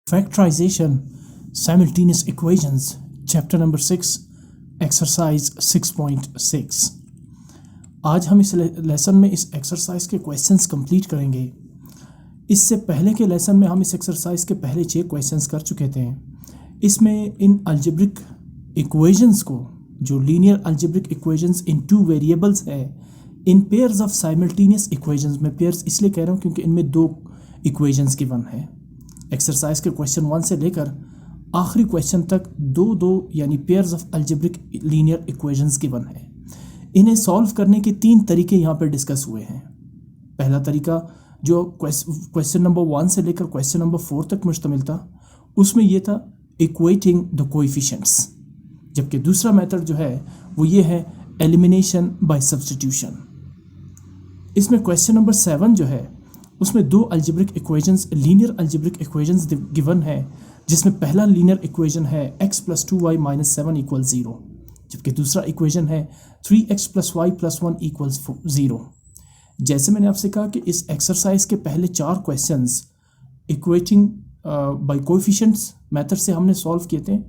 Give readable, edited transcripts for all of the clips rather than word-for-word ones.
Factorization, simultaneous equations, chapter number 6, exercise 6.6। आज हम इस लेसन में इस एक्सरसाइज के क्वेश्चंस कंप्लीट करेंगे। इससे पहले के लेसन में हम इस एक्सरसाइज के पहले 6 क्वेश्चंस कर चुके थे। इसमें इन अलजेब्रिक इक्वेशंस को, जो linear algebraic equations in 2 variables है, in pairs of simultaneous equations में, पेयर्स इसलिए कह रहा हूँ क्योंकि इनमें 2 इक्वेशंस गिवन है। एक्सरसाइज के क्वेश्चन 1 से लेकर आखिरी क्वेश्चन तक दो यानी pairs of algebraic linear equations given है। इन्हें सॉल्व करने के 3 तरीके यहाँ पर डिस्कस हुए हैं। पहला तरीका जो क्वेश्चन नंबर 1 से लेकर क्वेश्चन नंबर 4 तक मुश्तमिल था, उसमें यह था इक्वेटिंग द कोएफिशिएंट्स, जबकि दूसरा मेथड जो है वो ये है एलिमिनेशन बाय सब्स्टिट्यूशन। इसमें क्वेश्चन नंबर 7 जो है उसमें 2 algebraic equations, linear algebraic equations given है, जिसमें पहला लीनियर इक्वेशन है x + 2y - 7 = 0, जबकि दूसरा इक्वेशन है 3x + y + 1 = 0। जैसे मैंने आपसे कहा कि इस एक्सरसाइज के पहले 4 questions equating by coefficients method से हमने सॉल्व किए थे।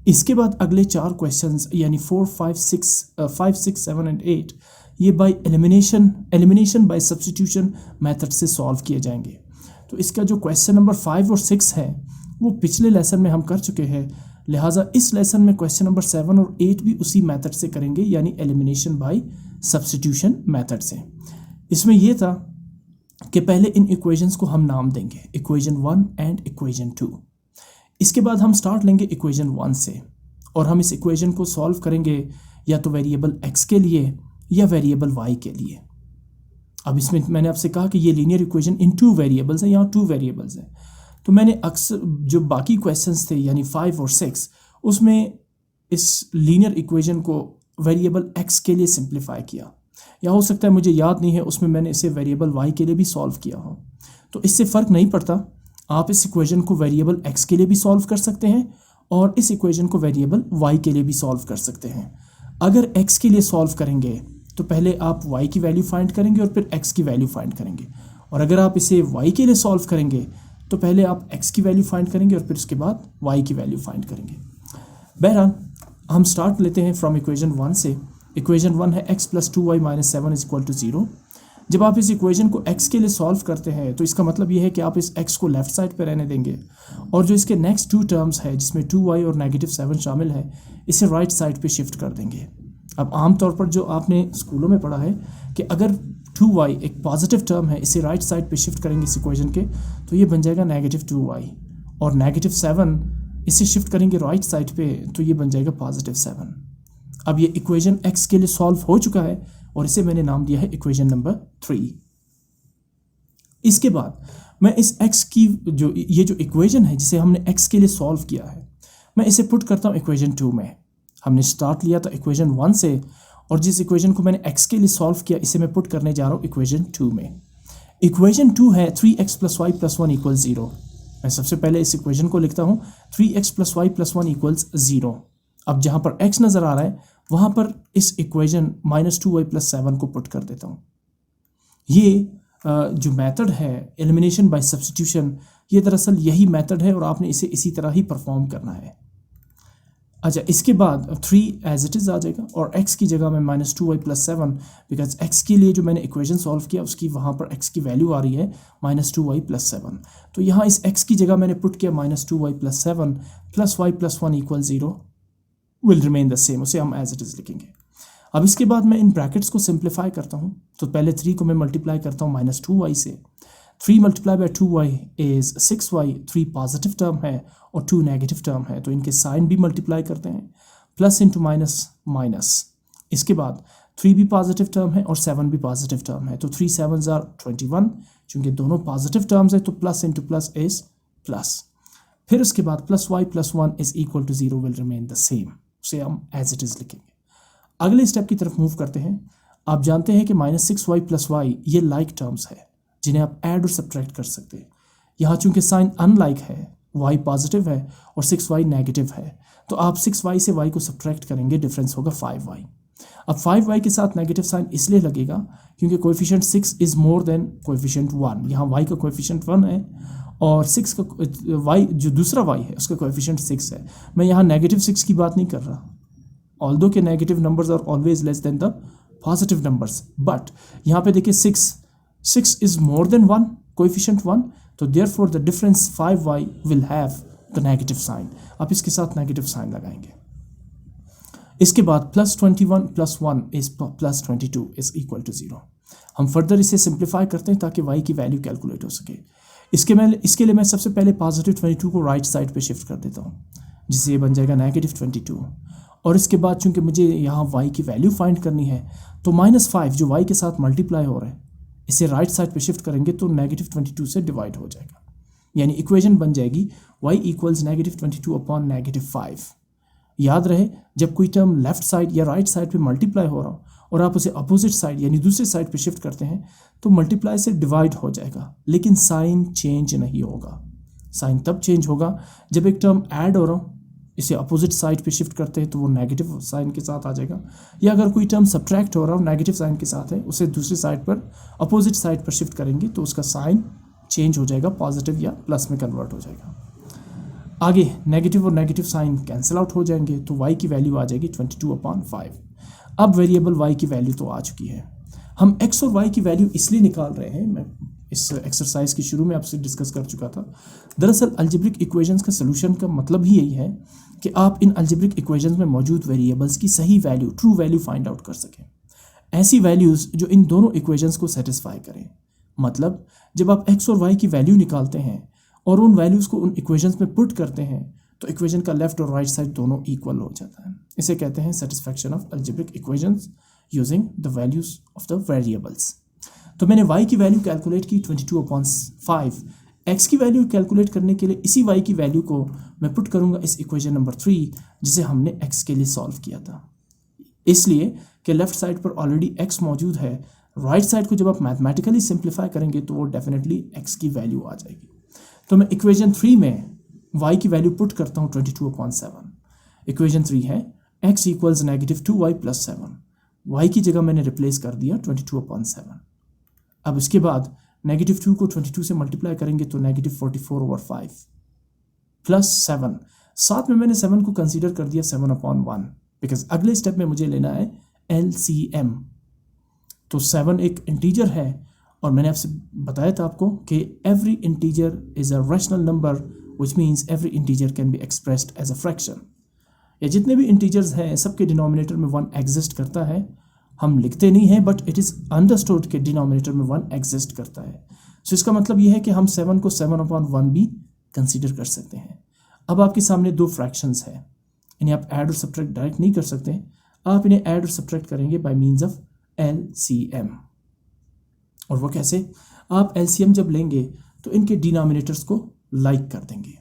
इसके बाद अगले 4 क्वेश्चंस यानी 4, 5, 6, 7 एंड 8 ये by elimination by substitution method से सॉल्व किए जाएंगे। तो इसका जो क्वेश्चन नंबर 5 और 6 है वो पिछले लेसन में हम कर चुके हैं, लिहाजा इस लेसन में क्वेश्चन नंबर 7 और 8 भी उसी मेथड से करेंगे, यानी एलिमिनेशन बाय सब्स्टिट्यूशन मेथड से। इसमें यह था कि पहले इन इक्वेशंस को हम नाम देंगे, इक्वेशन 1 एंड इक्वेशन 2। इसके बाद हम स्टार्ट लेंगे इक्वेशन 1 से और हम इस इक्वेशन को सॉल्व करेंगे या तो वेरिएबल x के लिए या वेरिएबल y के लिए। अब इसमें मैंने आपसे कहा कि ये लीनियर इक्वेशन इन 2 वेरिएबल्स है, यहाँ 2 वेरिएबल्स हैं। तो मैंने अक्सर जो बाकी क्वेश्चंस थे यानी 5 और 6, उसमें इस लीनियर इक्वेशन को वेरिएबल x के लिए सिंप्लीफाई किया, या हो सकता है मुझे याद नहीं है उसमें मैंने इसे वेरिएबल y के लिए भी सॉल्व किया हो। तो इससे फ़र्क नहीं पड़ता, आप इस इक्वेशन को वेरिएबल x के लिए भी सॉल्व कर सकते हैं और इस इक्वेशन को वेरिएबल y के लिए भी सॉल्व कर सकते हैं। अगर x के लिए सॉल्व करेंगे तो पहले आप y की वैल्यू फाइंड करेंगे और फिर x की वैल्यू फाइंड करेंगे, और अगर आप इसे y के लिए सॉल्व करेंगे तो पहले आप x की वैल्यू फाइंड करेंगे और फिर उसके बाद y की वैल्यू फाइंड करेंगे। बहरहाल हम स्टार्ट लेते हैं फ्रॉम इक्वेशन 1 से। इक्वेशन 1 है x + 2y - 7 = 0। जब आप इस इक्वेशन को x के लिए सॉल्व करते हैं तो इसका मतलब ये है कि आप इस x को लेफ्ट साइड पर रहने देंगे और जो इसके नेक्स्ट 2 टर्म्स है जिसमें 2y और -7 शामिल है, इसे राइट साइड पे शिफ्ट कर देंगे। अब आमतौर पर जो आपने स्कूलों में पढ़ा है कि अगर 2y एक पॉजिटिव टर्म है, इसे राइट साइड पे शिफ्ट करेंगे इस इक्वेशन के, तो ये बन जाएगा -2y, और -7 इसे शिफ्ट करेंगे राइट साइड पे तो ये बन जाएगा +7। अब ये इक्वेशन x के लिए सॉल्व हो चुका है और इसे मैंने नाम दिया है इक्वेशन नंबर 3। इसके बाद मैं इस x की जो इक्वेशन है जिसे हमने x के लिए सॉल्व किया है, मैं इसे पुट करता हूँ इक्वेशन 2 में। हमने स्टार्ट लिया था इक्वेशन 1 से और जिस इक्वेशन को मैंने x के लिए सॉल्व किया इसे मैं पुट करने जा रहा हूँ इक्वेशन 2 में। इक्वेशन 2 है 3x + y + 1 = 0। मैं सबसे पहले इस इक्वेशन को लिखता हूँ 3x + y + 1 = 0। अब जहाँ पर x नज़र आ रहा है वहाँ पर इस इक्वेशन -2y + 7 को पुट कर देता हूँ। ये जो मेथड है एलिमिनेशन बाय सब्स्टिट्यूशन, ये दरअसल यही मेथड है और आपने इसे इसी तरह ही परफॉर्म करना है। अच्छा, इसके बाद 3 एज इट इज़ आ जाएगा और x की जगह में -2y + 7, बिकॉज x के लिए जो मैंने इक्वेशन सॉल्व किया उसकी वहाँ पर x की वैल्यू आ रही है -2y + 7। तो यहाँ इस x की जगह मैंने पुट किया -2y + 7 + y + 1 = 0 will remain the same, उसे हम एज इट इज़ लिखेंगे। अब इसके बाद मैं इन ब्रैकेट्स को सिंप्लीफाई करता हूँ। तो पहले 3 को मैं मल्टीप्लाई करता हूँ -2y से। 3 × 2y is 6y, 3 positive term है और 2 नेगेटिव टर्म है, तो इनके साइन भी मल्टीप्लाई करते हैं, प्लस इंटू माइनस। इसके बाद 3 भी पॉजिटिव टर्म है और 7 भी पॉजिटिव टर्म है, तो 3 × 7 = 21। चूँकि दोनों पॉजिटिव टर्म्स है तो plus into plus is plus. फिर उसके बाद +y + 1 = 0 will remain the same, उसे हम एज इट इज़ लिखेंगे। अगले स्टेप की तरफ मूव करते हैं। आप जानते हैं कि -6y + y ये लाइक टर्म्स है जिन्हें आप ऐड और सब्ट्रैक्ट कर सकते हैं। यहाँ चूंकि साइन अनलाइक है, y पॉजिटिव है और 6y नेगेटिव है, तो आप 6y से y को सब्ट्रैक्ट करेंगे, डिफरेंस होगा 5y। अब 5y के साथ नेगेटिव साइन इसलिए लगेगा क्योंकि coefficient 6 is more than coefficient 1। यहाँ y का कोएफिशिएंट 1 है और 6 का y जो दूसरा y है उसका कोएफिशिएंट 6 है। मैं यहाँ नेगेटिव 6 की बात नहीं कर रहा, ऑल्दो के negative numbers are always less than the positive numbers, but यहाँ पे देखिए 6 इज मोर देन 1 कोएफिशिएंट 1, तो therefore the difference 5y will have the negative sign. आप इसके साथ नेगेटिव साइन लगाएंगे। इसके बाद +21 + 1 इज +22 इज इक्वल टू 0। हम फर्दर इसे सिंप्लीफाई करते हैं ताकि y की वैल्यू कैलकुलेट हो सके। इसके लिए मैं सबसे पहले पॉजिटिव 22 को राइट साइड पे शिफ्ट कर देता हूँ, जिससे ये बन जाएगा -22। और इसके बाद चूंकि मुझे यहाँ y की वैल्यू फाइंड करनी है तो -5 जो y के साथ मल्टीप्लाई हो रहा है इसे राइट साइड पे शिफ्ट करेंगे तो -22 से डिवाइड हो जाएगा, यानी इक्वेशन बन जाएगी y = -22 / -5। याद रहे जब कोई टर्म लेफ्ट साइड या राइट साइड पे मल्टीप्लाई हो रहा हो और आप उसे अपोजिट साइड यानी दूसरे साइड पे शिफ्ट करते हैं तो मल्टीप्लाई से डिवाइड हो जाएगा, लेकिन साइन चेंज नहीं होगा। साइन तब चेंज होगा जब एक टर्म ऐड हो रहा हो, इसे अपोजिट साइड पे शिफ्ट करते हैं तो वो नेगेटिव साइन के साथ आ जाएगा, या अगर कोई टर्म सब्ट्रैक्ट हो रहा हो नेगेटिव साइन के साथ है उसे दूसरी साइड पर अपोजिट साइड पर शिफ्ट करेंगे तो उसका साइन चेंज हो जाएगा, पॉजिटिव या प्लस में कन्वर्ट हो जाएगा। आगे नेगेटिव और नेगेटिव साइन कैंसिल आउट हो जाएंगे तो y की वैल्यू आ जाएगी 22/5। अब वेरिएबल y की वैल्यू तो आ चुकी है। हम x और y की वैल्यू इसलिए निकाल रहे हैं, मैं इस एक्सरसाइज के शुरू में आपसे डिस्कस कर चुका था। दरअसल अलजेब्रिक इक्वेशंस का सलूशन का मतलब ही यही है कि आप इन अलजेब्रिक इक्वेशंस में मौजूद वेरिएबल्स की सही value, true value find out कर सकें, ऐसी वैल्यूज़ जो इन दोनों इक्वेशंस को सेटिस्फाई करें। मतलब जब आप x और y की वैल्यू निकालते हैं और उन वैल्यूज़ को उन इक्वेशंस में पुट करते हैं तो इक्वेशन का लेफ्ट और राइट साइड दोनों इक्वल हो जाता है। इसे कहते हैं satisfaction of algebraic equations using the values of the variables. तो मैंने y की वैल्यू कैलकुलेट की 22/5। x की वैल्यू कैलकुलेट करने के लिए इसी y की वैल्यू को मैं पुट करूंगा इस इक्वेशन नंबर 3 जिसे हमने x के लिए सॉल्व किया था, इसलिए कि लेफ्ट साइड पर ऑलरेडी x मौजूद है। राइट साइड को जब आप मैथमेटिकली सिंप्लीफाई करेंगे तो वो डेफिनेटली x की वैल्यू आ जाएगी। तो मैं इक्वेशन 3 में y की वैल्यू पुट करता हूँ 22/7। इक्वेशन 3 है x = -2y + 7। y की जगह मैंने रिप्लेस कर दिया 22/7। अब इसके बाद -2 को 22 से मल्टीप्लाई करेंगे तो -44/5 + 7। साथ में मैंने 7 को कंसीडर कर दिया 7/1 बिकॉज अगले स्टेप में मुझे लेना है LCM। तो 7 एक इंटीजर है और मैंने आपसे बताया था आपको कि every integer is a rational number which means every integer can be expressed as a fraction. या जितने भी इंटीजर्स हैं सबके डिनोमिनेटर में 1 एग्जिस्ट करता है। हम लिखते नहीं हैं बट इट इज़ अंडरस्टूड कि डिनोमिनेटर में 1 एग्जिस्ट करता है। सो इसका मतलब ये है कि हम 7 को 7/1 भी कंसीडर कर सकते हैं। अब आपके सामने 2 फ्रैक्शंस हैं, इन्हें आप ऐड और सब्ट्रैक्ट डायरेक्ट नहीं कर सकते, आप इन्हें ऐड और सब्ट्रैक्ट करेंगे बाय मीन्स ऑफ LCM। और वो कैसे? आप LCM जब लेंगे तो इनके डिनोमिनेटर्स को लाइक कर देंगे।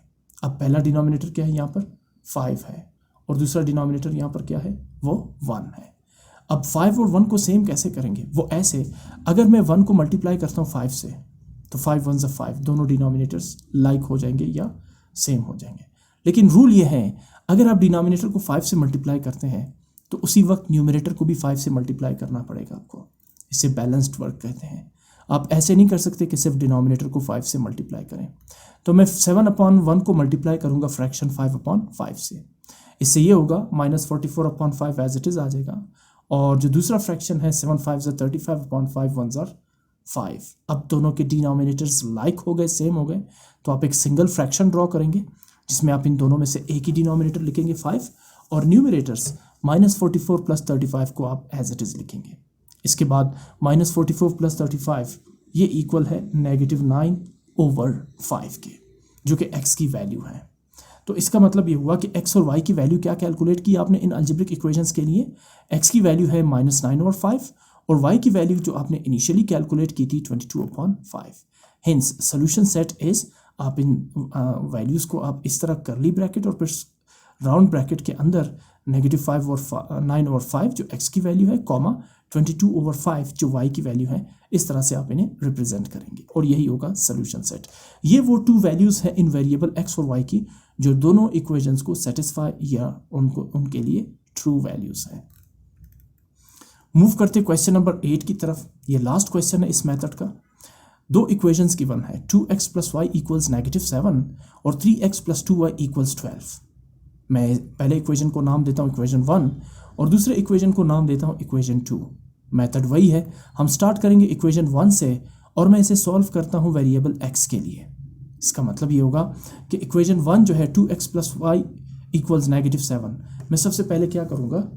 अब पहला डिनोमिनेटर क्या है, यहाँ पर 5 है और दूसरा डिनोमिनेटर यहाँ पर क्या है, वो 1 है। अब 5 और 1 को सेम कैसे करेंगे? वो ऐसे, अगर मैं 1 को मल्टीप्लाई करता हूँ 5 से तो 5 1 5, दोनों डिनोमिनेटर्स लाइक हो जाएंगे या सेम हो जाएंगे। लेकिन रूल ये है अगर आप डिनोमिनेटर को 5 से मल्टीप्लाई करते हैं तो उसी वक्त न्यूमरेटर को भी 5 से मल्टीप्लाई करना पड़ेगा आपको। इसे बैलेंस्ड वर्क कहते हैं। आप ऐसे नहीं कर सकते कि सिर्फ डिनोमिनेटर को 5 से मल्टीप्लाई करें। तो मैं 7/1 को मल्टीप्लाई करूंगा फ्रैक्शन 5/5 से, इससे ये होगा -44/5 एज इट इज़ आ जाएगा। और जो दूसरा फ्रैक्शन है 7 5 35/5 1 5। अब दोनों के डिनोमिनेटर्स लाइक हो गए, सेम हो गए, तो आप एक सिंगल फ्रैक्शन ड्रॉ करेंगे जिसमें आप इन दोनों में से एक ही डिनोमिनेटर लिखेंगे 5 और न्यूमरेटर्स -44 + 35 को आप एज इट इज़ लिखेंगे। इसके बाद -44 + 35 ये इक्वल है -9/5 के, जो कि x की वैल्यू है। तो इसका मतलब ये हुआ कि x और y की वैल्यू क्या कैलकुलेट की आपने इन अलजेब्रिक इक्वेशंस के लिए? x की वैल्यू है -9/5 और y की वैल्यू जो आपने इनिशियली कैलकुलेट की थी 22/5। हिंस सोल्यूशन सेट इज, आप इन वैल्यूज़ को आप इस तरह करली ब्रैकेट और फिर राउंड ब्रैकेट के अंदर -5 और 9/5 जो x की वैल्यू है, कॉमा 22/5 जो y की वैल्यू है, इस तरह से आप इन्हें रिप्रेजेंट करेंगे और यही होगा सोल्यूशन सेट। ये वो 2 वैल्यूज़ हैं इन वेरिएबल x और y की जो दोनों इक्वेशंस को सेटिस्फाई या उनके लिए ट्रू वैल्यूज़ हैं। मूव करते क्वेश्चन नंबर 8 की तरफ। ये लास्ट क्वेश्चन है इस मेथड का। दो इक्वेशंस गिवन है, 2x प्लस वाई इक्वल्स -7 और 3x प्लस 2y इक्वल्स 12। मैं पहले इक्वेशन को नाम देता हूँ इक्वेशन 1 और दूसरे इक्वेशन को नाम देता हूँ इक्वेशन 2। मेथड वही है, हम स्टार्ट करेंगे इक्वेशन 1 से और मैं इसे सॉल्व करता हूँ वेरिएबल x के लिए। इसका मतलब ये होगा कि इक्वेशन 1 जो है 2x प्लस वाई इक्वल्स -7, मैं सबसे पहले क्या करूँगा,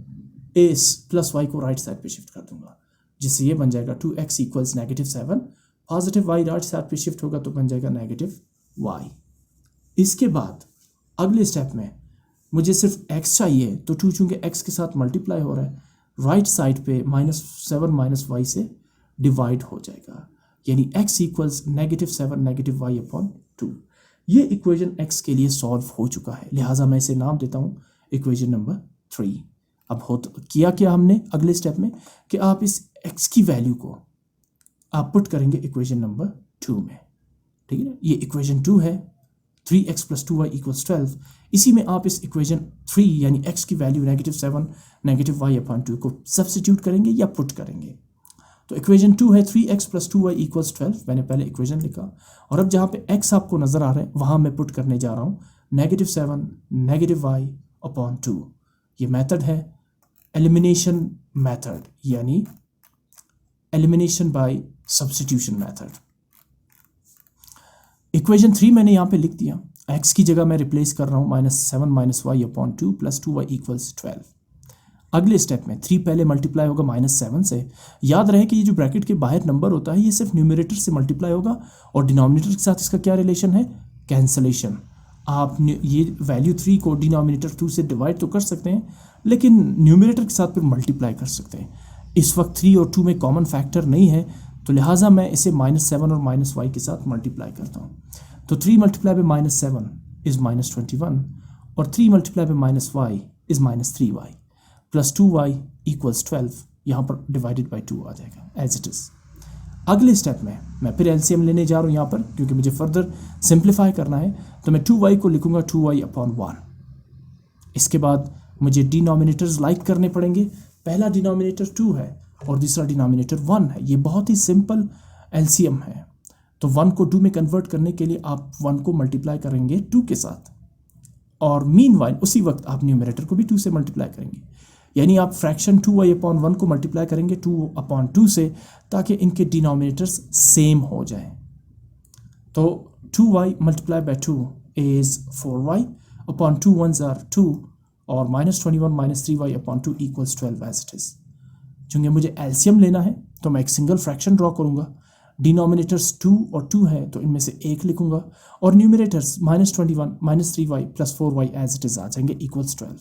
इस प्लस वाई को राइट साइड पे शिफ्ट कर दूंगा, जिससे ये बन जाएगा 2x equals -7, positive y right side पे शिफ्ट होगा तो बन जाएगा -y। इसके बाद अगले स्टेप में मुझे सिर्फ x चाहिए, तो 2 चूँकि x के साथ मल्टीप्लाई हो रहा है, राइट साइड पे -7 -y से डिवाइड हो जाएगा, यानी x इक्वल्स -7 -y अपॉन 2। ये इक्वेशन x के लिए सॉल्व हो चुका है, लिहाजा मैं इसे नाम देता हूँ इक्वेशन नंबर 3। अब हो तो किया क्या हमने अगले स्टेप में कि आप इस x की वैल्यू को आप पुट करेंगे इक्वेशन नंबर 2 में, ठीक है ना। ये इक्वेशन 2 है, 3x प्लस 2y इक्वल्स 12। इसी में आप इस इक्वेशन 3 यानी x की वैल्यू -7 -y अपॉन 2 को सब्स्टिट्यूट करेंगे या पुट करेंगे। तो इक्वेशन 2 है 3x प्लस 2y इक्वल्स 12, मैंने पहले इक्वेशन लिखा, और अब जहाँ पे x आपको नज़र आ रहा है वहाँ मैं पुट करने जा रहा हूँ -7 -y अपॉन 2। ये मेथड है एलिमिनेशन मेथड, यानी elimination by substitution method. Equation 3 मैंने यहाँ पे लिख दिया, x की जगह मैं रिप्लेस कर रहा हूँ -7 -y upon 2 plus 2y equals 12। अगले स्टेप में 3 पहले मल्टीप्लाई होगा -7 से। याद रहे कि ये जो ब्रैकेट के बाहर नंबर होता है ये सिर्फ न्यूमरेटर से मल्टीप्लाई होगा और डिनोमिनेटर के साथ इसका क्या रिलेशन है, कैंसलेशन। आप ये वैल्यू 3 को डिनोमिनेटर 2 से डिवाइड तो कर सकते हैं, लेकिन न्यूमरेटर के साथ फिर मल्टीप्लाई कर सकते हैं। इस वक्त 3 और 2 में कॉमन फैक्टर नहीं है, तो लिहाजा मैं इसे -7 और -y के साथ मल्टीप्लाई करता हूँ। तो 3 मल्टीप्लाई बाय -7 इज़ -21 और 3 multiply bye -y is -3y plus 2y equals 12। यहाँ पर डिवाइडेड बाय 2 आ जाएगा एज इट इज़। अगले स्टेप में मैं फिर एलसीएम लेने जा रहा हूँ यहाँ पर, क्योंकि मुझे फर्दर सिंप्लीफाई करना है, तो मैं 2y को लिखूँगा 2y अपॉन 1। इसके बाद मुझे डिनोमिनेटर्स लाइक करने पड़ेंगे। पहला डिनोमिनेटर 2 है और दूसरा डिनोमिनेटर 1 है। ये बहुत ही सिंपल एलसीएम है। तो 1 को 2 में कन्वर्ट करने के लिए आप 1 को मल्टीप्लाई करेंगे 2 के साथ, और मीनवाइल उसी वक्त आप न्यूमरेटर को भी 2 से मल्टीप्लाई करेंगे, यानी आप फ्रैक्शन 2y अपॉन 1 को मल्टीप्लाई करेंगे 2 अपॉन 2 से, ताकि इनके डिनोमिनेटर्स सेम हो जाए। तो 2y multiply by 2 is 4y upon 2 1s are 2 और -21 -3y अपॉन 2 इक्वल्स 12 एज इट इज़। चूँकि मुझे एलसीएम लेना है तो मैं एक सिंगल फ्रैक्शन ड्रॉ करूँगा। डिनोमिनेटर्स 2 और 2 है तो इनमें से एक लिखूँगा, और numerators -21 -3y plus 4y as it is आ जाएंगे इक्वल्स 12।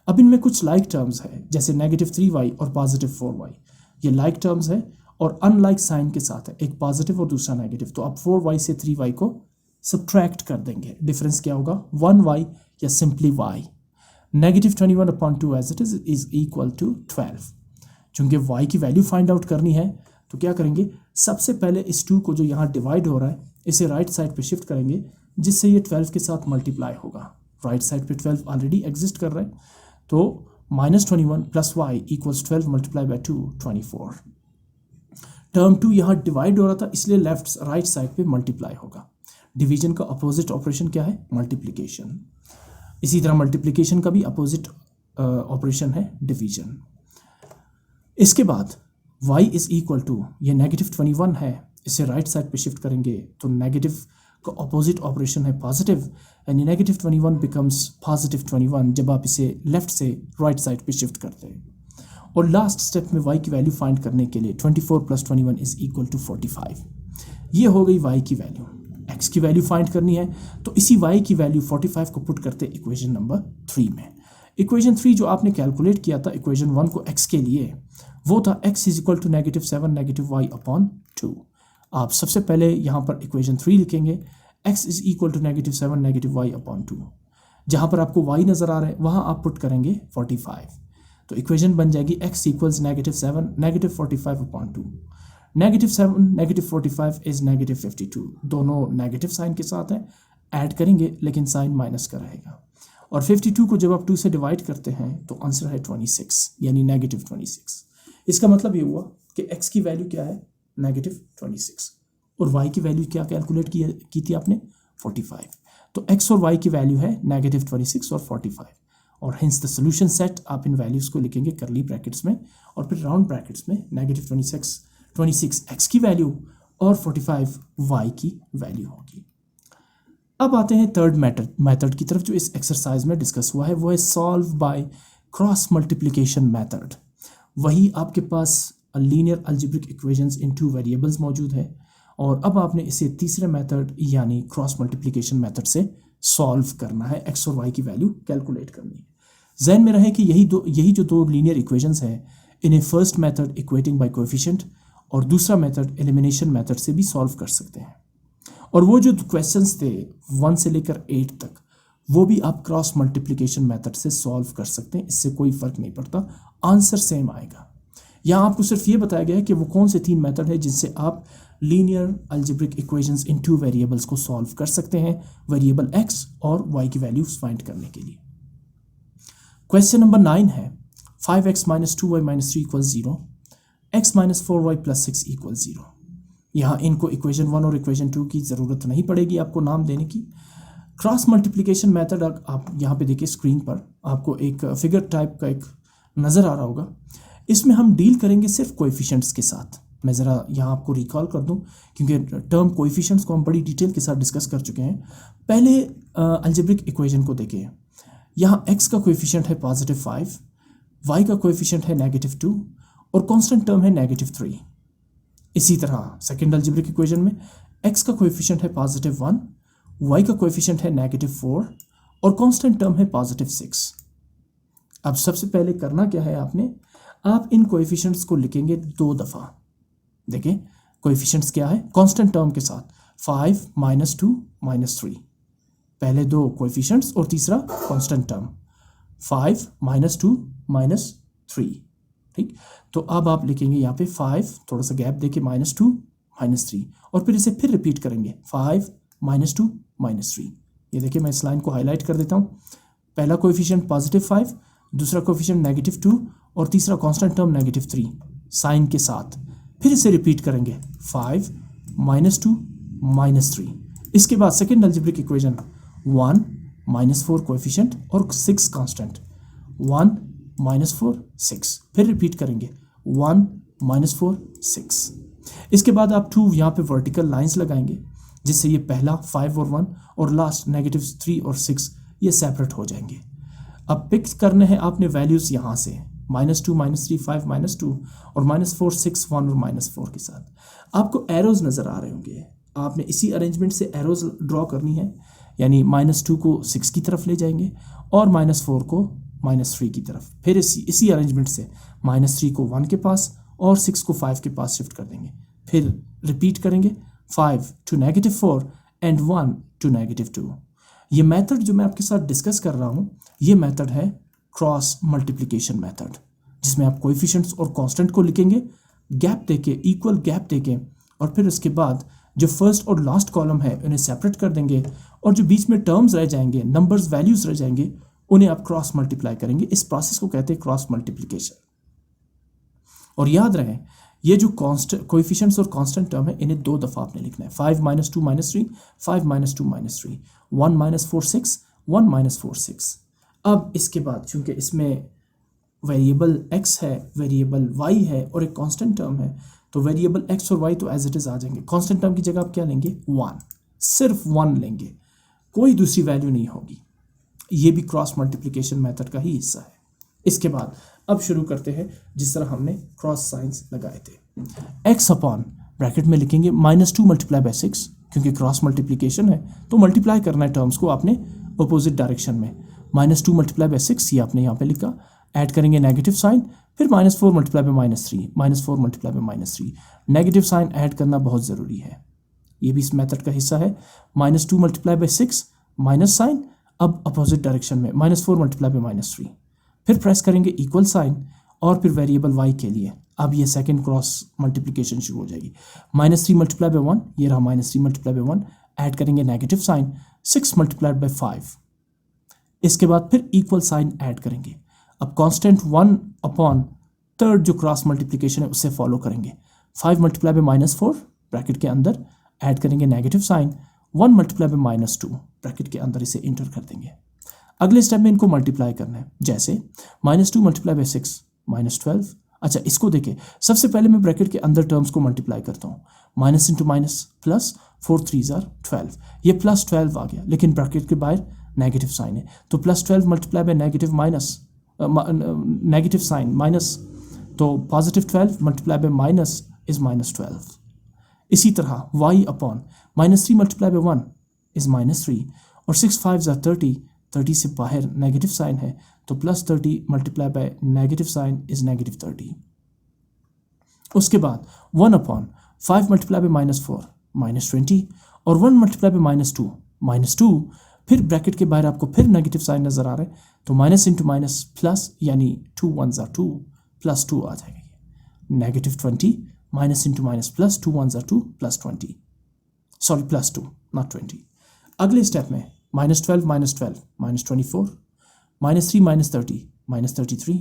अब इनमें कुछ लाइक टर्म्स है, जैसे -3y और +4y। ये लाइक टर्म्स है और अनलाइक साइन के साथ है, एक पॉजिटिव और दूसरा नेगेटिव। तो आप 4y से 3y को सब्ट्रैक्ट कर देंगे। डिफरेंस क्या होगा, 1y या simply y। -21 upon 2 as it is equal to 12। चूँकि y की वैल्यू फाइंड आउट करनी है तो क्या करेंगे, सबसे पहले इस 2 को जो यहाँ डिवाइड हो रहा है इसे राइट साइड पे शिफ्ट करेंगे, जिससे ये 12 के साथ मल्टीप्लाई होगा। राइट साइड पे 12 ऑलरेडी एग्जिस्ट कर रहा है, तो -21 plus y equals 12 multiply by 2 24। Term 2 यहाँ डिवाइड हो रहा था, इसलिए लेफ्ट राइट साइड पे मल्टीप्लाई होगा। डिवीजन का अपोजिट ऑपरेशन क्या है, मल्टीप्लिकेशन। इसी तरह मल्टीप्लिकेशन का भी अपोजिट ऑपरेशन है डिवीजन। इसके बाद y इज़ इक्वल टू, ये -21 है, इसे राइट साइड पे शिफ्ट करेंगे तो नेगेटिव का अपोजिट ऑपरेशन है पॉजिटिव, यानी -21 बिकम्स +21 जब आप इसे लेफ्ट से राइट साइड पे शिफ्ट करते हैं। और लास्ट स्टेप में y की वैल्यू फाइंड करने के लिए 24 + 21 इज़ इक्वल टू 45। ये हो गई y की वैल्यू। x की वैल्यू फाइंड करनी है तो इसी y की वैल्यू 45 को पुट करते इक्वेशन नंबर 3 में। इक्वेशन 3 जो आपने कैलकुलेट किया था इक्वेशन 1 को x के लिए, वो था x is equal to -7 -y upon 2। आप सबसे पहले यहाँ पर इक्वेशन 3 लिखेंगे, x is equal to -7 -y upon 2। जहाँ पर आपको y नज़र आ रहा है वहाँ आप पुट करेंगे 45। तो इक्वेशन बन जाएगी x इक्वल्स -7 -45 अपॉन 2। -7 -45 इज -52। दोनों नेगेटिव साइन के साथ हैं, ऐड करेंगे लेकिन साइन माइनस का रहेगा। और 52 को जब आप 2 से डिवाइड करते हैं तो आंसर है 26, यानी -26। इसका मतलब ये हुआ कि x की वैल्यू क्या है, -26, और y की वैल्यू क्या कैलकुलेट की थी आपने, 45। तो x और y की वैल्यू है -26 और 45, और हिंस द सॉल्यूशन सेट, आप इन वैल्यूज़ को लिखेंगे करली ब्रैकेट्स में और फिर राउंड ब्रैकेट्स में, -26 x की वैल्यू और 45 y की वैल्यू होगी। अब आते हैं थर्ड मेथड की तरफ जो इस एक्सरसाइज में डिस्कस हुआ है, वो है solve by cross multiplication method. वही आपके पास linear algebraic equations in 2 variables मौजूद है, और अब आपने इसे तीसरे मेथड यानी क्रॉस मल्टीप्लिकेशन मेथड से सॉल्व करना है, एक्स और वाई की वैल्यू कैलकुलेट करनी है। जहन में रहे कि यही जो दो लीनियर इक्वेशंस हैं, इन्हें first method equating by coefficient और दूसरा मेथड एलिमिनेशन मेथड से भी सॉल्व कर सकते हैं। और वो जो क्वेश्चंस थे 1 से लेकर 8 तक, वो भी आप क्रॉस मल्टीप्लिकेशन मेथड से सॉल्व कर सकते हैं, इससे कोई फर्क नहीं पड़ता, आंसर सेम आएगा। यहाँ आपको सिर्फ ये बताया गया है कि वो कौन से 3 मेथड है जिनसे आप linear algebraic equations in 2 variables को सॉल्व कर सकते हैं, वेरिएबल x और y की वैल्यूज फाइंड करने के लिए। क्वेश्चन नंबर 9 है 5x - 2y - 3 = 0, x - 4y + 6 = 0। यहाँ इनको इक्वेशन 1 और इक्वेशन 2 की ज़रूरत नहीं पड़ेगी आपको नाम देने की। क्रॉस मल्टीप्लिकेशन मेथड आप यहाँ पे देखिए स्क्रीन पर आपको एक फिगर टाइप का एक नज़र आ रहा होगा। इसमें हम डील करेंगे सिर्फ कोएफिशिएंट्स के साथ। मैं ज़रा यहाँ आपको रिकॉल कर दूँ क्योंकि टर्म कोएफिशिएंट्स को हम बड़ी डिटेल के साथ डिस्कस कर चुके हैं। पहले अलजेब्रिक इक्वेशन को देखिए, यहाँ x का कोएफिशिएंट है +5, y का कोएफिशिएंट है -2 और कांस्टेंट टर्म है -3। इसी तरह सेकंड अलजेब्रिक इक्वेशन में x का कोएफिशिएंट है +1, y का कोएफिशिएंट है -4 और कांस्टेंट टर्म है +6। अब सबसे पहले करना क्या है आपने, आप इन कोएफिशिएंट्स को लिखेंगे 2 दफ़ा। देखिए कोएफिशिएंट्स क्या है, कांस्टेंट टर्म के साथ 5 - 2 - 3, पहले 2 कोएफिशिएंट्स और तीसरा कांस्टेंट टर्म 5 - 2 - 3। ठीक, तो अब आप लिखेंगे यहाँ पे 5, थोड़ा सा गैप देके -2 -3 और फिर इसे फिर रिपीट करेंगे 5 - 2 -3। ये देखिए मैं इस लाइन को हाईलाइट कर देता हूँ। पहला कोएफिशिएंट +5, दूसरा कोएफिशिएंट -2 और तीसरा कांस्टेंट टर्म -3 साइन के साथ। फिर इसे रिपीट करेंगे 5 - 2 -3। इसके बाद सेकेंड अलजेब्रिक इक्वेशन 1 -4 कोएफिशिएंट और 6 कांस्टेंट, 1 -4 6, फिर रिपीट करेंगे 1 -4 6। इसके बाद आप 2 यहाँ पे वर्टिकल लाइंस लगाएंगे जिससे ये पहला 5 और 1 और लास्ट -3 और 6 ये सेपरेट हो जाएंगे। अब पिक करने हैं आपने वैल्यूज़ यहाँ से -2 -3 5 -2 और -4 6 1 और -4 के साथ। आपको एरोज नज़र आ रहे होंगे, आपने इसी अरेंजमेंट से एरोज ड्रॉ करनी है, यानी -2 को 6 की तरफ ले जाएंगे और -4 को -3 की तरफ। फिर इसी अरेंजमेंट से -3 को 1 के पास और 6 को 5 के पास शिफ्ट कर देंगे। फिर रिपीट करेंगे 5 to -4 एंड 1 to -2। ये मेथड जो मैं आपके साथ डिस्कस कर रहा हूँ, ये मेथड है क्रॉस मल्टीप्लिकेशन मेथड, जिसमें आप कोएफिशिएंट्स और कांस्टेंट को लिखेंगे गैप देके, इक्वल गैप देके, और फिर उसके बाद जो फर्स्ट और लास्ट कॉलम है उन्हें सेपरेट कर देंगे और जो बीच में टर्म्स रह जाएंगे, नंबर्स वैल्यूज रह जाएंगे, उन्हें आप क्रॉस मल्टीप्लाई करेंगे। इस प्रोसेस को कहते हैं क्रॉस मल्टीप्लिकेशन। और याद रहे ये जो कोएफिशिएंट्स और कांस्टेंट टर्म है इन्हें 2 दफ़ा आपने लिखना है, 5 - 2 - 3 5 - 2 - 3 1 -4 6 1 -4 6। अब इसके बाद चूंकि इसमें वेरिएबल x है, वेरिएबल y है और एक कांस्टेंट टर्म है, तो वेरिएबल x और y तो एज इट इज़ आ जाएंगे। कांस्टेंट टर्म की जगह आप क्या लेंगे, 1, सिर्फ 1 लेंगे, कोई दूसरी वैल्यू नहीं होगी। ये भी क्रॉस मल्टीप्लिकेशन मेथड का ही हिस्सा है। इसके बाद अब शुरू करते हैं जिस तरह हमने क्रॉस साइंस लगाए थे। x अपॉन ब्रैकेट में लिखेंगे -2 × 6, क्योंकि क्रॉस मल्टीप्लिकेशन है तो मल्टीप्लाई करना है टर्म्स को आपने अपोजिट डायरेक्शन में। -2 × 6 ये आपने यहाँ पे लिखा, ऐड करेंगे नेगेटिव साइन, फिर -4 × -3 -4 × -3। नेगेटिव साइन ऐड करना बहुत ज़रूरी है, ये भी इस मेथड का हिस्सा है। -2 × 6 माइनस साइन, अब अपोजिट डायरेक्शन में -4 × -3, फिर प्रेस करेंगे इक्वल साइन और फिर वेरिएबल y के लिए अब ये सेकंड क्रॉस मल्टीप्लिकेशन शुरू हो जाएगी। -3 × 1, ये रहा -3 × 1, ऐड करेंगे नेगेटिव साइन, 6 × 5। इसके बाद फिर इक्वल साइन ऐड करेंगे। अब कांस्टेंट 1 अपॉन थर्ड जो क्रॉस मल्टीप्लिकेशन है उससे फॉलो करेंगे। 5 मल्टीप्लाई बाय -4 ब्रैकेट के अंदर ऐड करेंगे negative sign, 1 multiply by -2 bracket के अंदर इसे इंटर कर देंगे। अगले स्टेप में इनको मल्टीप्लाई करना है, जैसे -2 मल्टीप्लाई बाय 6 -12। अच्छा, इसको देखिए, सबसे पहले मैं ब्रैकेट के अंदर टर्म्स को मल्टीप्लाई करता हूँ, माइनस इंटू माइनस प्लस, 4 3 12, ये +12 आ गया, लेकिन ब्रैकेट के बाहर नेगेटिव साइन है, तो +12 multiply by negative minus negative sign minus, तो +12 मल्टीप्लाई बाय माइनस इज -12। इसी तरह y upon -3 multiply bye 1 is -3, और 6 5 30, 30 से बाहर नेगेटिव साइन है, तो +30 multiply by negative sign is -30। उसके बाद 1 अपॉन 5 मल्टीप्लाई बाय -4 -20, और 1 मल्टीप्लाई बाय -2 फिर ब्रैकेट के बाहर आपको फिर नेगेटिव साइन नजर आ रहा है, तो माइनस इंटू माइनस प्लस, यानी 2 1 2 +2 आ जाएगा, -20 minus into minus plus, 2 1 2 +20, sorry +2 not 20। अगले स्टेप में -12 -12 -24, -3 -30 -33,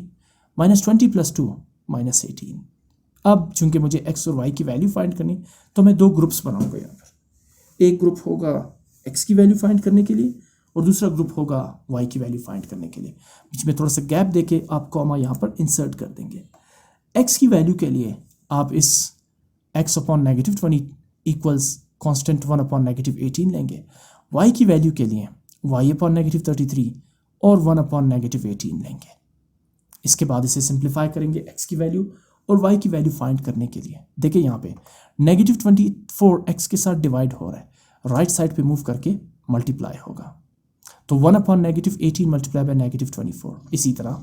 -20 + 2 -18। अब चूंकि मुझे x और y की वैल्यू फाइंड करनी, तो मैं दो ग्रुप्स बनाऊंगा यहाँ पर। एक ग्रुप होगा x की वैल्यू फाइंड करने के लिए, और दूसरा ग्रुप होगा y की वैल्यू फाइंड करने के लिए। बीच में थोड़ा सा गैप देके आप कॉमा यहाँ पर इंसर्ट कर देंगे। x की वैल्यू के लिए आप इस x upon -20 equals constant 1 upon -18 लेंगे। y की वैल्यू के लिए y अपॉन -33 और 1 अपॉन -18 लेंगे। इसके बाद इसे सिंप्लीफाई करेंगे x की वैल्यू और y की वैल्यू फाइंड करने के लिए। देखिए यहाँ पे -24 x के साथ डिवाइड हो रहा है, राइट साइड पे मूव करके मल्टीप्लाई होगा, तो 1 अपॉन -18 मल्टीप्लाई बाय -24। इसी तरह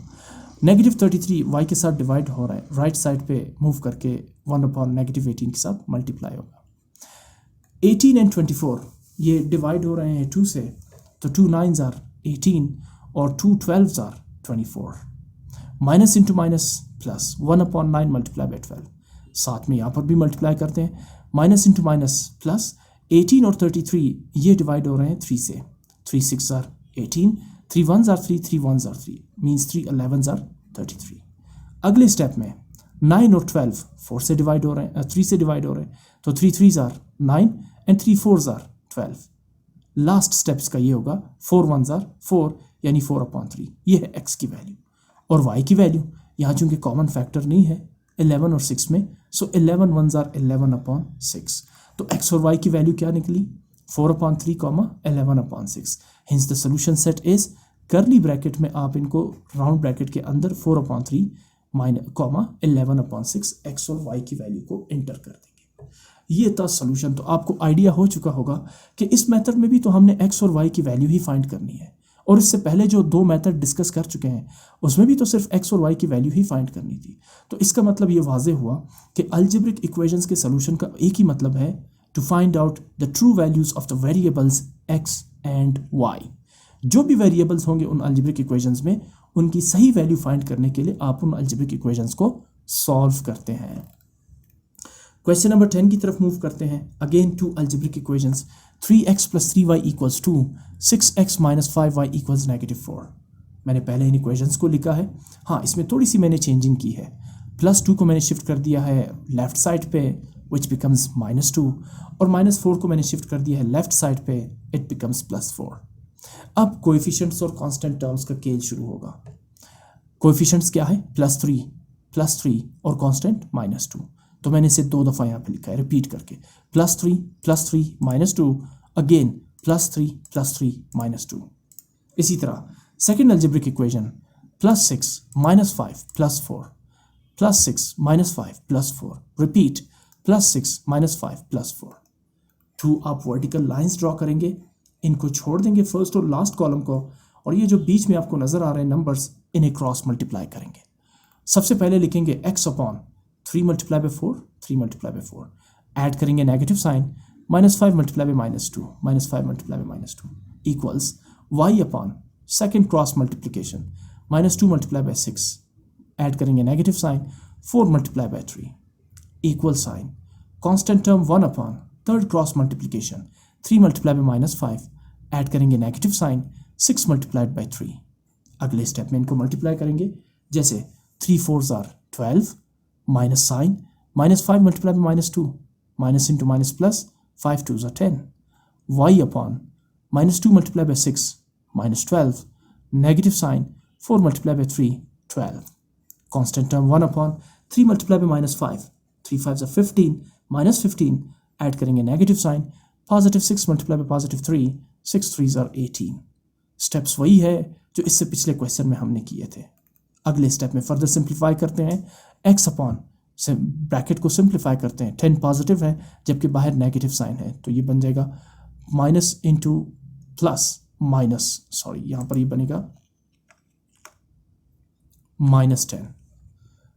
-33 y के साथ डिवाइड हो रहा है, राइट साइड पे मूव करके 1 अपॉन -18 के साथ मल्टीप्लाई होगा। 18 एंड 24 ये डिवाइड हो रहे हैं 2 से, तो 2 9s आर 18 और 2 12s are 24। Minus into minus plus, 1 upon 9 multiply by 12, साथ में यहाँ पर भी मल्टीप्लाई करते हैं, माइनस इंटू माइनस प्लस। 18 और 33 ये डिवाइड हो रहे हैं 3 से, 3 6 are 18, 3 1s are 3, 3 1s are 3, means 3 11s are 33। अगले स्टेप में 9 और 12 4 से डिवाइड हो रहे हैं, 3 से डिवाइड हो रहे हैं, तो 3 3s are 9 and 3 4s are 12। Last steps का ये होगा 4 1s आर 4, यानी 4 अपॉन 3। ये है x की वैल्यू। और y की वैल्यू यहाँ चूंकि कॉमन फैक्टर नहीं है 11 और 6 में, सो 11 1s आर 11 अपॉन 6, तो x और y की वैल्यू क्या निकली 4 upon 3 11 upon 6। Hints the solution set is, करली ब्रैकेट में आप इनको राउंड ब्रैकेट के अंदर 4 अपॉन 3 11 अपॉन 6 x और y की वैल्यू को एंटर कर देंगे। ये था सोल्यूशन। तो आपको आइडिया हो चुका होगा कि इस मेथड में भी तो हमने x और y की वैल्यू ही फाइंड करनी है, और इससे पहले जो दो मेथड डिस्कस कर चुके हैं उसमें भी तो सिर्फ x और y की वैल्यू ही फाइंड करनी थी। तो इसका मतलब ये वाज़ेह हुआ कि अलजेब्रिक इक्वेशंस के सोल्यूशन का एक ही मतलब है, to find out the true values of the variables x and y। जो भी वेरिएबल्स होंगे उन अलजेब्रिक इक्वेशंस में, उनकी सही वैल्यू फाइंड करने के लिए आप उन अलजेब्रिक इक्वेशंस को सॉल्व करते हैं। क्वेश्चन नंबर 10 की तरफ मूव करते हैं। Again to algebraic equations, 3x + 3y = 2, 6x - 5y = -4। मैंने पहले इन इक्वेशंस को लिखा है। हाँ, इसमें थोड़ी सी मैंने चेंजिंग की है, +2 को मैंने शिफ्ट कर दिया है लेफ्ट साइड पे, विच बिकम्स -2, और -4 को मैंने शिफ्ट कर दिया है लेफ्ट साइड पे, इट बिकम्स +4। अब कोएफिशिएंट्स और कांस्टेंट टर्म्स का खेल शुरू होगा। कोएफिशिएंट्स क्या है, +3 और कांस्टेंट -2, तो मैंने इसे 2 दफ़ा यहाँ पे लिखा है रिपीट करके, +3 -2, अगेन +3 -2। इसी तरह सेकेंड अलजेब्रिक इक्वेशन, +6 - 5 +4, +6 - 5 +4, रिपीट +6 - 5 +4। 2 आप वर्टिकल लाइंस ड्रॉ करेंगे, इनको छोड़ देंगे फर्स्ट और लास्ट कॉलम को, और ये जो बीच में आपको नजर आ रहे हैं नंबर्स, इन्हें क्रॉस मल्टीप्लाई करेंगे। सबसे पहले लिखेंगे x अपॉन 3 × 4, 3 × 4, ऐड करेंगे negative sign, -5 × -2, -5 × -2 equals y upon second cross multiplication, -2 × 6, add करेंगे negative sign, 4 × 3 equal sign, constant term 1 upon third cross multiplication, 3 × -5, add करेंगे नेगेटिव साइन, 6 × 3। अगले स्टेप में इनको मल्टीप्लाई करेंगे, जैसे 3 4s are 12 minus sign, minus 5 multiplied by minus 2, minus into minus plus, 5 2s are 10, y upon minus 2 multiplied by 6, minus 12, negative sign, 4 multiplied by 3, 12. Constant term 1 upon 3 multiplied by minus 5, 3 5s are 15, minus 15, add करेंगे negative sign, positive 6 multiply by positive 3, 6 3s are 18. Steps वही है जो इससे पिछले question में हमने किए थे. अगले स्टेप में फर्दर सिंप्लीफाई करते हैं, x अपॉन से ब्रैकेट को सिंप्लीफाई करते हैं. 10 पॉजिटिव है जबकि बाहर नेगेटिव साइन है, तो ये बन जाएगा minus into plus minus, sorry यहाँ पर ये बनेगा माइनस 10.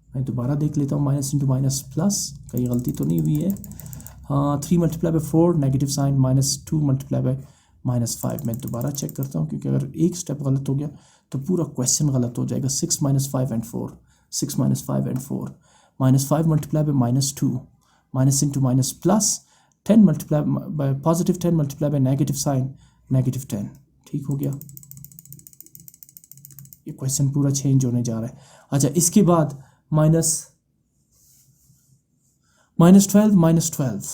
मैं दोबारा देख लेता हूँ, माइनस इंटू माइनस प्लस, कहीं गलती तो नहीं हुई है. 3 multiply by 4 negative sign, minus 2 multiply by minus 5. मैं दोबारा चेक करता हूँ क्योंकि अगर एक स्टेप गलत हो गया तो पूरा क्वेश्चन गलत हो जाएगा. 6 minus 5 and 4, 6 minus 5 and 4, minus 5 multiply by minus 2, minus into minus plus 10 multiply by positive 10 multiply by negative sign, negative 10. ठीक हो गया, ये क्वेश्चन पूरा चेंज होने जा रहा है. अच्छा, इसके बाद माइनस 12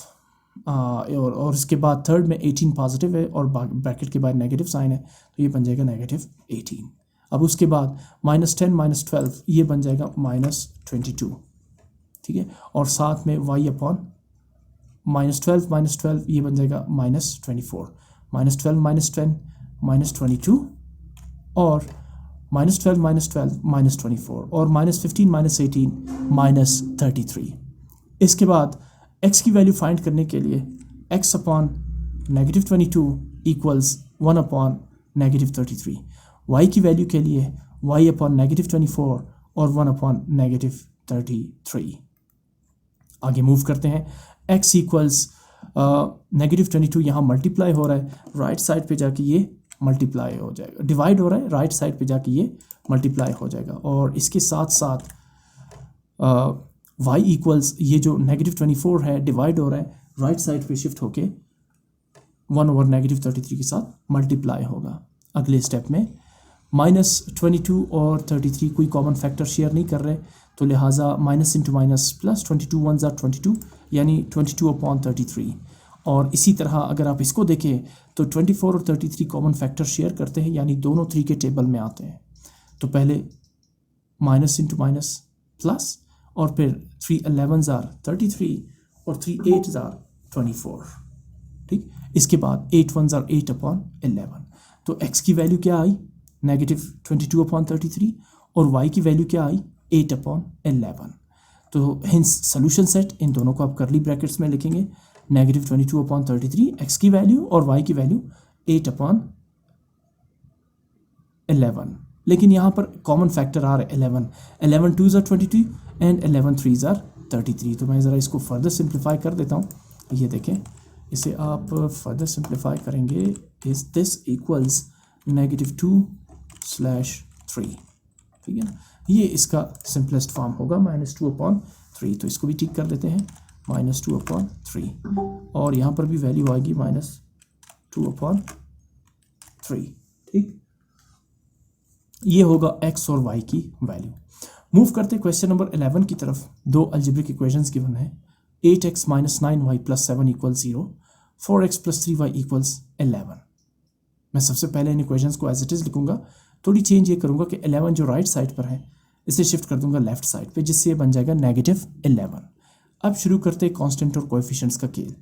और इसके बाद थर्ड में 18 पॉजिटिव है और ब्रैकेट के बाद नेगेटिव साइन है, तो ये बन जाएगा नेगेटिव 18. अब उसके बाद माइनस 10 माइनस 12 ये बन जाएगा माइनस 22. ठीक है, और साथ में y अपॉन माइनस 12 ये बन जाएगा माइनस 24, माइनस 12 माइनस 10 माइनस 22 और माइनस 12 माइनस 24 और माइनस 15 माइनस 18 माइनस 33. इसके बाद x की वैल्यू फाइंड करने के लिए x upon negative 22 equals 1 upon negative 33. y की वैल्यू के लिए y अपॉन नेगेटिव 24 और 1 अपॉन नेगेटिव 33. आगे मूव करते हैं. x इक्वल्स नेगेटिव 22 यहाँ मल्टीप्लाई हो रहा है, राइट साइड पे जाके ये मल्टीप्लाई हो जाएगा, डिवाइड हो रहा है, राइट साइड पे जाके ये मल्टीप्लाई हो जाएगा. और इसके साथ साथ y इक्वल्स ये जो नेगेटिव 24 है डिवाइड हो रहा है, राइट साइड पे शिफ्ट होके 1 ओवर नेगेटिव 33 के साथ मल्टीप्लाई होगा. अगले स्टेप में माइनस 22 और 33 कोई कॉमन फैक्टर शेयर नहीं कर रहे, तो लिहाजा minus into minus plus 22 1s are 22 यानी 22 अपॉन 33. और इसी तरह अगर आप इसको देखें तो 24 और 33 कॉमन फैक्टर शेयर करते हैं, यानी दोनों 3 के टेबल में आते हैं. तो पहले माइनस इंटू माइनस प्लस और फिर 3 11s are 33 और 3 8s are 24. ठीक, इसके बाद 8 1s are 8 अपॉन 11. तो x की वैल्यू क्या आई, नेगेटिव 22 अपॉन 33 और y की वैल्यू क्या आई, 8 अपॉन 11. तो हिंस सोल्यूशन सेट, इन दोनों को आप करली ब्रैकेट्स में लिखेंगे, नेगेटिव 22 अपॉन 33 x की वैल्यू और y की वैल्यू 8 अपॉन 11. लेकिन यहाँ पर कॉमन फैक्टर आ रहा है 11, 11 2s are 22 and 11 3s are 33. तो मैं ज़रा इसको फर्दर सिंप्लीफाई कर देता हूँ. ये देखें, इसे आप फर्दर सिंप्लीफाई करेंगे, इज दिस इक्वल्स नेगेटिव 2/3. ठीक है ना, ये इसका सिंपलेस्ट फॉर्म होगा -2/3. तो इसको भी ठीक कर देते हैं, -2/3 और यहाँ पर भी वैल्यू आएगी -2/3. ठीक, ये होगा x और y की वैल्यू. मूव करते क्वेश्चन नंबर 11 की तरफ. दो अलजेब्रिक इक्वेशंस गिवन है, 8x minus 9y plus 7 equals 0, 4x plus 3y equals 11. मैं सबसे पहले इन इक्वेशंस को एज इट इज़ लिखूंगा. थोड़ी चेंज ये करूंगा कि 11 जो राइट साइड पर है इसे शिफ्ट कर दूंगा लेफ्ट साइड पे, जिससे ये बन जाएगा नेगेटिव 11. अब शुरू करते हैं कांस्टेंट और कोएफिशिएंट्स का खेल.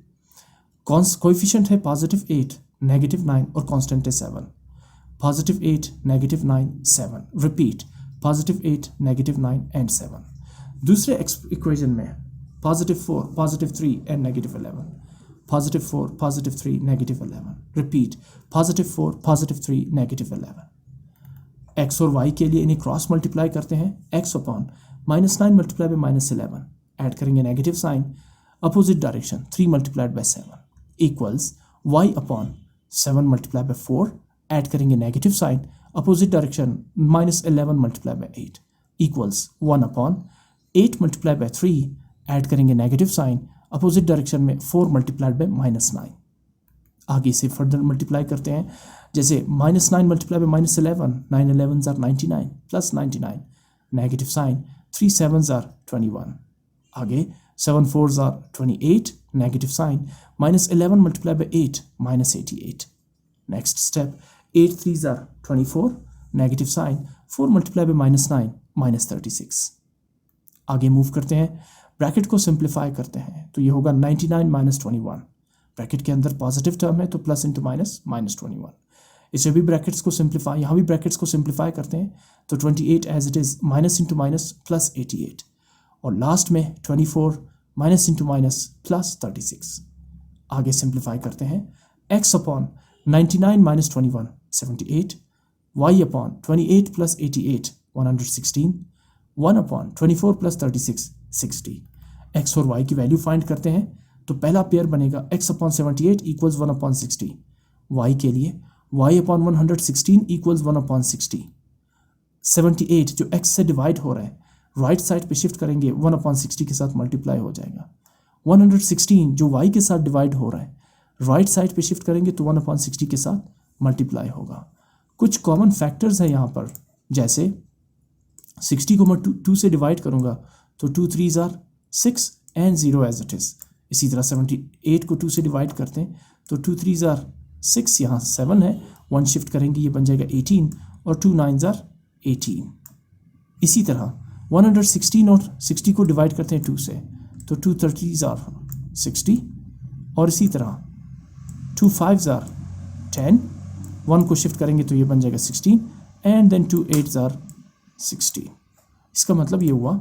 कोएफिशिएंट है पॉजिटिव 8, नेगेटिव 9 और कांस्टेंट है 7. Positive 8, negative 9, 7. Repeat, positive 8, negative 9 and 7. दूसरे इक्वेशन में positive 4, positive 3 and negative 11. Positive 4, positive 3, negative 11. Repeat, positive 4, positive 3, negative 11. x और y के लिए इन्हें क्रॉस मल्टीप्लाई करते हैं. x upon -9 multiply by -11, add करेंगे negative sign, opposite direction 3 multiplied by 7 equals y upon 7 multiply by 4, add करेंगे negative sign, opposite direction -11 multiply by 8 equals 1 upon 8 multiply by 3, add करेंगे negative sign, opposite direction में 4 multiplied by -9. आगे से further multiply करते हैं, जैसे -9 multiply by -11, 9 11s are 99 plus 99, negative sign, 3 7s are 21. आगे 7 4s are 28, negative sign, minus 11 multiplied by 8, minus 88. Next step, 8 3s are 24, negative sign, 4 multiplied by minus 9, minus 36. आगे move करते हैं, bracket को simplify करते हैं, तो ये होगा 99 माइनस 21. ब्रैकेट के अंदर पॉजिटिव टर्म है तो प्लस इंटू माइनस माइनस 21. इसे भी ब्रैकेट्स को सिंप्लीफाई, यहाँ भी ब्रैकेट्स को सिंप्लीफाई करते हैं तो 28 as it is, minus into minus plus 88, और लास्ट में 24 माइनस इंटू माइनस प्लस 36. आगे सिंप्लीफाई करते हैं, x upon 99 minus 21 78, y upon 28 plus 88 116, 1 upon 24 plus 36 60. x और y की वैल्यू फाइंड करते हैं तो पहला पेयर बनेगा x upon 78 equals 1 upon 60. y के लिए y अपॉन 116 इक्वल्स 1 अपॉन 60. 78 जो x से डिवाइड हो रहा है राइट साइड पे शिफ्ट करेंगे 1 अपॉन 60 के साथ मल्टीप्लाई हो जाएगा. 116 जो y के साथ डिवाइड हो रहा है राइट साइड पे शिफ्ट करेंगे तो 1 अपॉन 60 के साथ मल्टीप्लाई होगा. कुछ कॉमन फैक्टर्स हैं यहाँ पर, जैसे 60 को मैं 2 से डिवाइड करूँगा तो 2 3s are 6 and 0 as it is. इसी तरह 78 को 2 से डिवाइड करते हैं तो 2 3s are 6, यहाँ 7 है, 1 शिफ्ट करेंगे ये बन जाएगा 18, और 2 9s are 18. इसी तरह 116 और 60 को डिवाइड करते हैं 2 से तो 2 30s are 60, और इसी तरह 2 5s are 10, 1 को शिफ्ट करेंगे तो ये बन जाएगा 16, एंड देन 2 8s are 60. इसका मतलब ये हुआ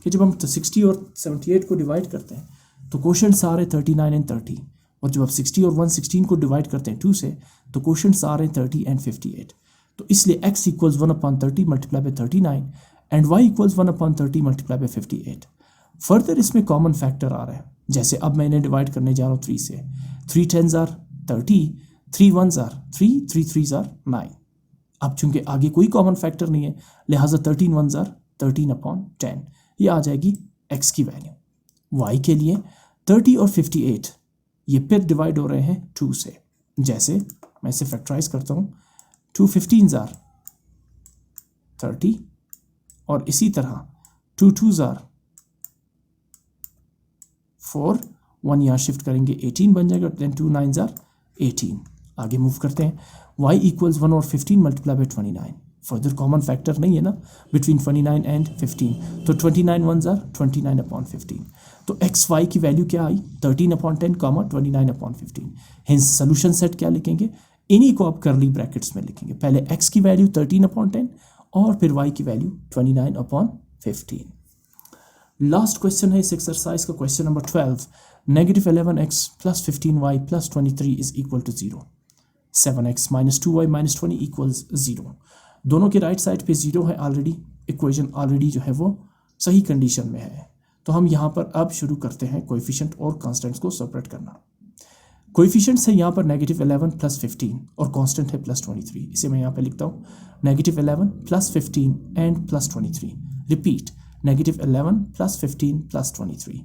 कि जब हम 60 और 78 को डिवाइड करते हैं तो क्वोशंट्स आ रहे 39 एंड 30, और जब आप 60 और 116 को डिवाइड करते हैं 2 से तो क्वोशंट्स आ रहे 30 एंड 58. तो इसलिए x equals 1 upon 30 multiply by 39 and y equals 1 upon 30 multiply by 58. Further इसमें कॉमन फैक्टर आ रहा है, जैसे अब मैं इन्हें डिवाइड करने जा रहा हूँ 3 से. 3 10s are 30, 3 1s are 3, 3 3s are 9. अब चूंकि आगे कोई कॉमन फैक्टर नहीं है लिहाजा 13 1s are 13 अपॉन 10, ये आ जाएगी x की वैल्यू. y के लिए 30 और 58 ये फिर डिवाइड हो रहे हैं 2 से, जैसे मैं इसे फैक्टराइज करता हूँ. 2 15s are 30, और इसी तरह 2 2s are 4, 1 यहाँ शिफ्ट करेंगे 18 बन जाएगा, देन 2 9s are 18. आगे मूव करते हैं, y इक्वल्स 1 और 15 multiply by 29. Further common factor नहीं है ना बिटवीन 29 एंड 15, तो 29 1s are 29 अपॉन 15. तो एक्स वाई की वैल्यू क्या आई 13 upon 10 comma 29 upon 15. Hints solution set क्या लिखेंगे, इन्हीं को आप करली ब्रैकेट्स में लिखेंगे. पहले x की वैल्यू 13 अपॉन 10 और फिर y की वैल्यू 29 अपॉन 15. लास्ट क्वेश्चन है इस एक्सरसाइज का, question number 12. Negative 11x plus 15y plus 23 is equal to 0. 7x minus 2y minus 20 equals 0. दोनों के राइट साइड पे 0 है ऑलरेडी, इक्वेशन ऑलरेडी जो है वो सही कंडीशन में है. तो हम यहाँ पर अब शुरू करते हैं कोएफिशिएंट और कांस्टेंट्स को सेपरेट करना. कोएफिशिएंट्स है यहाँ पर नेगेटिव 11 प्लस 15 और कांस्टेंट है प्लस 23. इसे मैं यहाँ पे लिखता हूँ negative 11 plus 15 and plus 23. Repeat, negative 11 plus 15 plus 23.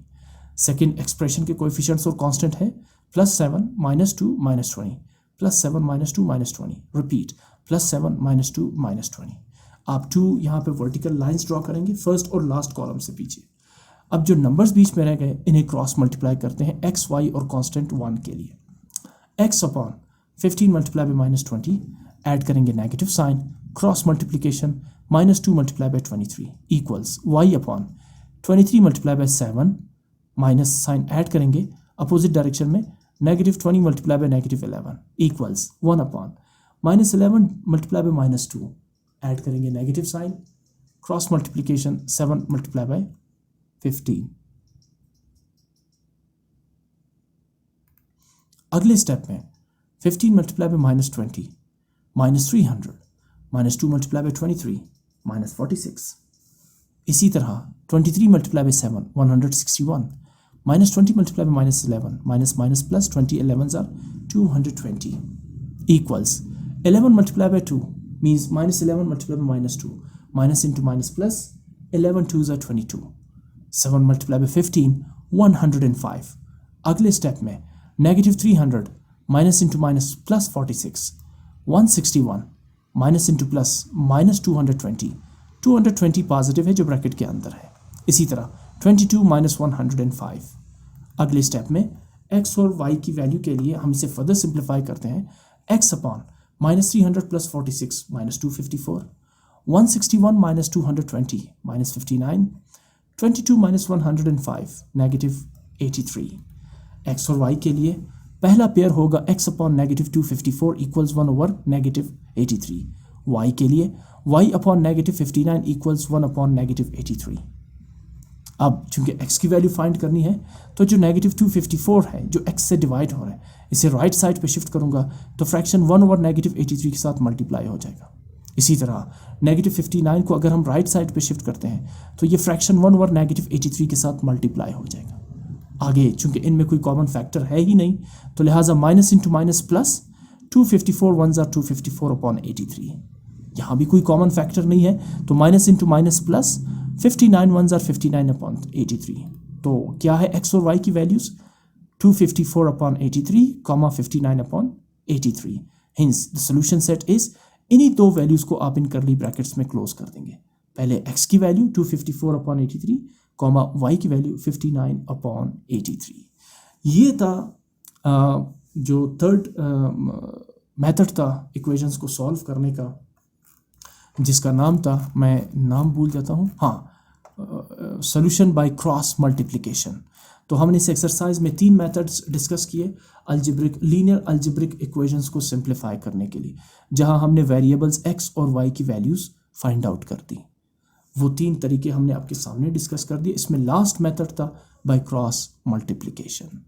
Second expression के कोएफिशिएंट्स और कांस्टेंट है plus 7 minus 2 minus 20, plus 7 minus 2 minus 20. Repeat, plus 7 minus 2 minus 20. आप 2 यहाँ पे वर्टिकल लाइंस ड्रॉ करेंगे फर्स्ट और लास्ट कॉलम से पीछे. अब जो नंबर्स बीच में रह गए इन्हें क्रॉस मल्टीप्लाई करते हैं एक्स वाई और कांस्टेंट 1 के लिए. x upon 15 multiply by minus 20, add करेंगे negative sign, cross multiplication minus 2 multiply by 23 equals y upon 23 multiply by 7, minus sign add करेंगे अपोजिट डायरेक्शन में, negative 20 multiply by negative 11 equals 1 upon minus 11 multiply by minus 2, add करेंगे negative sign, cross multiplication 7 multiply by 15. अगले step में 15 multiply by minus 20 minus 300, minus 2 multiply by 23 minus 46. इसी तरह 23 multiply by 7 161, minus 20 multiply by minus 11 minus minus plus 20 11s are 220 equals 11 multiply by 2 means minus 11 multiply by minus 2, minus into minus plus 11 2s are 22. 7 multiply by 15 105. अगले step में negative 300 minus into minus plus 46, 161 minus into plus minus 220. 220 positive है जो bracket के अंदर है. इसी तरह 22 minus 105। अगले स्टेप में x और y की वैल्यू के लिए हम इसे फर्दर सिंप्लीफाई करते हैं। x upon minus 300 plus 46 minus 254, 161 minus 220 minus 59, 22 minus 105 negative 83। x और y के लिए पहला पेयर होगा x upon negative 254 equals 1 over negative 83। y के लिए y upon negative 59 equals 1 upon negative 83। अब चूंकि x की वैल्यू फाइंड करनी है तो जो नेगेटिव 254 है जो x से डिवाइड हो रहा है, इसे राइट साइड पे शिफ्ट करूंगा तो फ्रैक्शन 1 ओवर नेगेटिव 83 के साथ मल्टीप्लाई हो जाएगा। इसी तरह नेगेटिव 59 को अगर हम राइट साइड पे शिफ्ट करते हैं तो ये फ्रैक्शन 1 ओवर नेगेटिव 83 के साथ मल्टीप्लाई हो जाएगा। आगे चूंकि इनमें कोई कॉमन फैक्टर है ही नहीं तो लिहाजा माइनस इंटू माइनस प्लस 254 1 ज़ा 254 अपॉन 83। यहाँ भी कोई कॉमन फैक्टर नहीं है तो माइनस इंटू माइनस प्लस 59 1 ज़ा 59 अपॉन 83। तो क्या है x और y की values 254 upon 83 comma 59 upon 83। Hints the solution set is, इन्हीं दो वैल्यूज़ को आप इन करली ब्रैकेट्स में क्लोज कर देंगे। पहले x की वैल्यू 254 अपॉन 83 कॉमा y की वैल्यू 59 अपॉन 83। ये था जो थर्ड मेथड था इक्वेशंस को सॉल्व करने का, जिसका नाम था, मैं नाम भूल जाता हूँ, हाँ, सॉल्यूशन बाय क्रॉस मल्टीप्लिकेशन। तो हमने इस एक्सरसाइज में 3 मेथड्स डिस्कस किए अलजेब्रिक लीनियर अलजेब्रिक इक्वेशंस को सिंप्लीफाई करने के लिए, जहां हमने वेरिएबल्स x और y की वैल्यूज़ फाइंड आउट कर दी। वो 3 तरीके हमने आपके सामने डिस्कस कर दिए। इसमें लास्ट मेथड था बाय क्रॉस मल्टीप्लिकेशन।